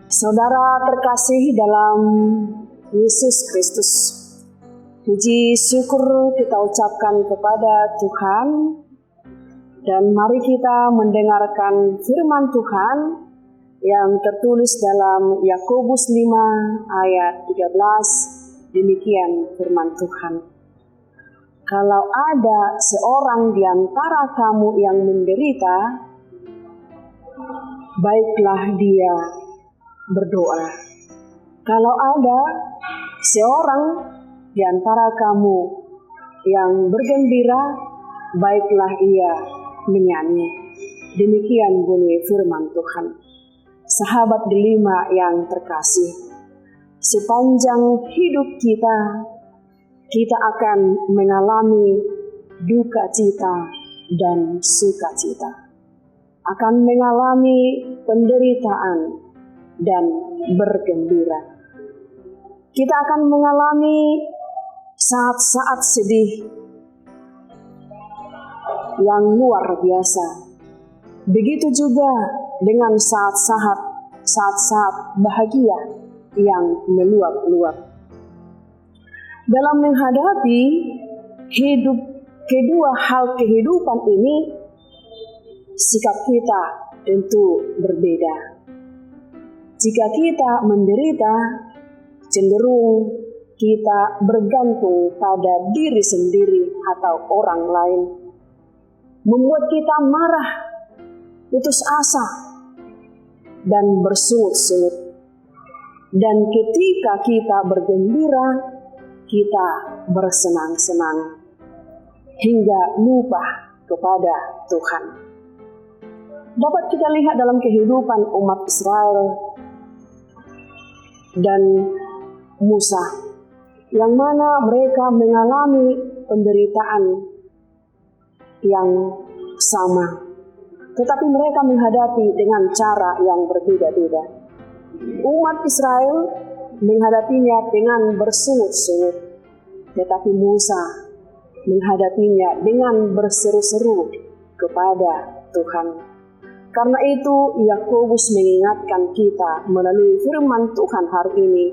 Saudara terkasih dalam Yesus Kristus, puji syukur kita ucapkan kepada Tuhan, dan mari kita mendengarkan firman Tuhan yang tertulis dalam Yakobus 5 ayat 13. Demikian firman Tuhan. Kalau ada seorang di antara kamu yang menderita, baiklah dia berdoa. Kalau ada seorang di antara kamu yang bergembira, baiklah ia menyanyi. Demikian bunyi firman Tuhan. Sahabat delima yang terkasih, sepanjang hidup kita akan mengalami duka cita dan sukacita, akan mengalami penderitaan dan bergembira. Kita akan mengalami saat-saat sedih yang luar biasa. Begitu juga dengan saat-saat bahagia yang meluap-luap. Dalam menghadapi kedua hal kehidupan ini, sikap kita tentu berbeda. Jika kita menderita, cenderung kita bergantung pada diri sendiri atau orang lain, membuat kita marah, putus asa, dan bersungut-sungut. Dan ketika kita bergembira, kita bersenang-senang hingga lupa kepada Tuhan. Dapat kita lihat dalam kehidupan umat Israel dan Musa, yang mana mereka mengalami penderitaan yang sama, tetapi mereka menghadapi dengan cara yang berbeda-beda. Umat Israel menghadapinya dengan bersungut-sungut, tetapi Musa menghadapinya dengan berseru-seru kepada Tuhan. Karena itu Yakobus mengingatkan kita melalui firman Tuhan hari ini,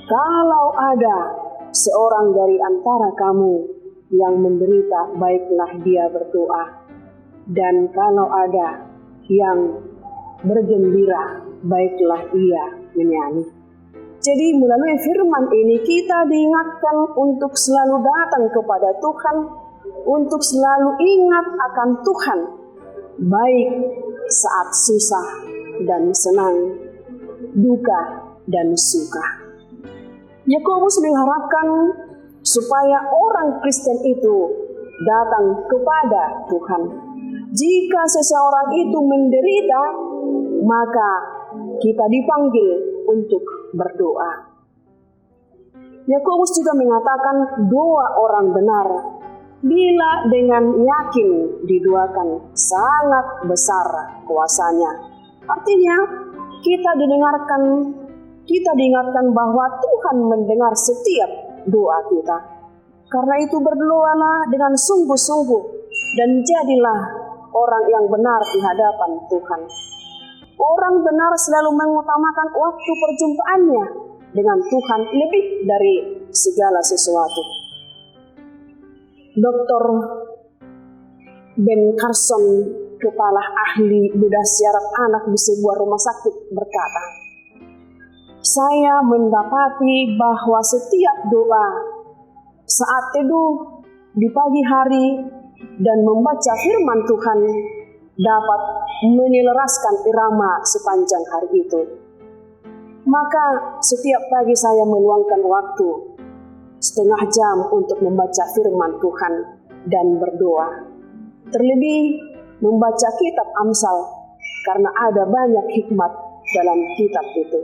kalau ada seorang dari antara kamu yang menderita, baiklah dia berdoa. Dan kalau ada yang bergembira, baiklah ia menyanyi. Jadi melalui firman ini kita diingatkan untuk selalu datang kepada Tuhan, untuk selalu ingat akan Tuhan, baik saat susah dan senang, duka dan suka. Yakobus mengharapkan supaya orang Kristen itu datang kepada Tuhan. Jika seseorang itu menderita, maka kita dipanggil untuk berdoa. Yakobus juga mengatakan doa orang benar, bila dengan yakin didoakan, sangat besar kuasanya. Artinya kita diingatkan bahwa Tuhan mendengar setiap doa kita. Karena itu berdoalah dengan sungguh-sungguh dan jadilah orang yang benar di hadapan Tuhan. Orang benar selalu mengutamakan waktu perjumpaannya dengan Tuhan lebih dari segala sesuatu. Dr. Ben Carson, kepala ahli bedah syaraf anak di sebuah rumah sakit, berkata, saya mendapati bahwa setiap doa saat teduh di pagi hari dan membaca firman Tuhan dapat menyelaraskan irama sepanjang hari itu. Maka setiap pagi saya meluangkan waktu setengah jam untuk membaca firman Tuhan dan berdoa. Terlebih membaca kitab Amsal, karena ada banyak hikmat dalam kitab itu.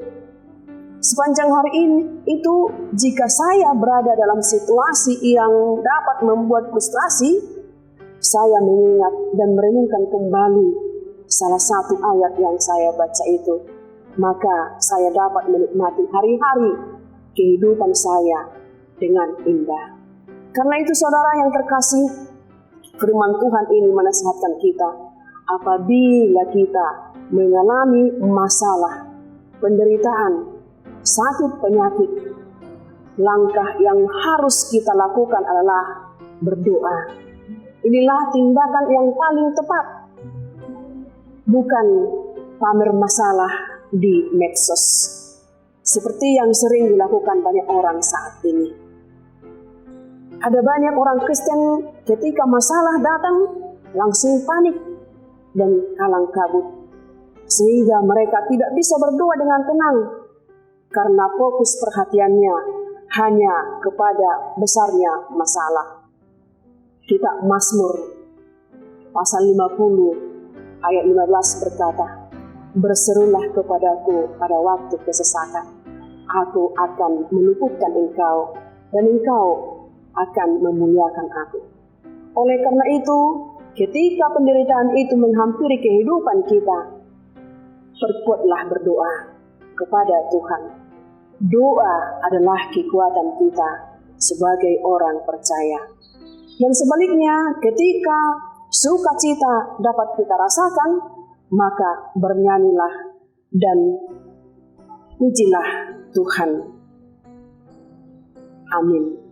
Sepanjang hari ini itu, jika saya berada dalam situasi yang dapat membuat frustrasi, saya mengingat dan merenungkan kembali salah satu ayat yang saya baca itu. Maka saya dapat menikmati hari-hari kehidupan saya dengan indah. Karena itu saudara yang terkasih, firman Tuhan ini menasihatkan kita, apabila kita mengalami masalah, penderitaan, sakit penyakit, langkah yang harus kita lakukan adalah berdoa. Inilah tindakan yang paling tepat, bukan pamer masalah di medsos, seperti yang sering dilakukan banyak orang saat ini. Ada banyak orang Kristen ketika masalah datang langsung panik dan kalang kabut, sehingga mereka tidak bisa berdoa dengan tenang karena fokus perhatiannya hanya kepada besarnya masalah. Kitab Mazmur pasal 50 ayat 15 berkata, "Berserulah kepadaku pada waktu kesesakan, aku akan meluputkan engkau, dan engkau akan memuliakan aku." Oleh karena itu, ketika penderitaan itu menghampiri kehidupan kita, perkuatlah berdoa kepada Tuhan. Doa adalah kekuatan kita sebagai orang percaya. Dan sebaliknya, ketika sukacita dapat kita rasakan, maka bernyanyilah dan pujilah Tuhan. Amin.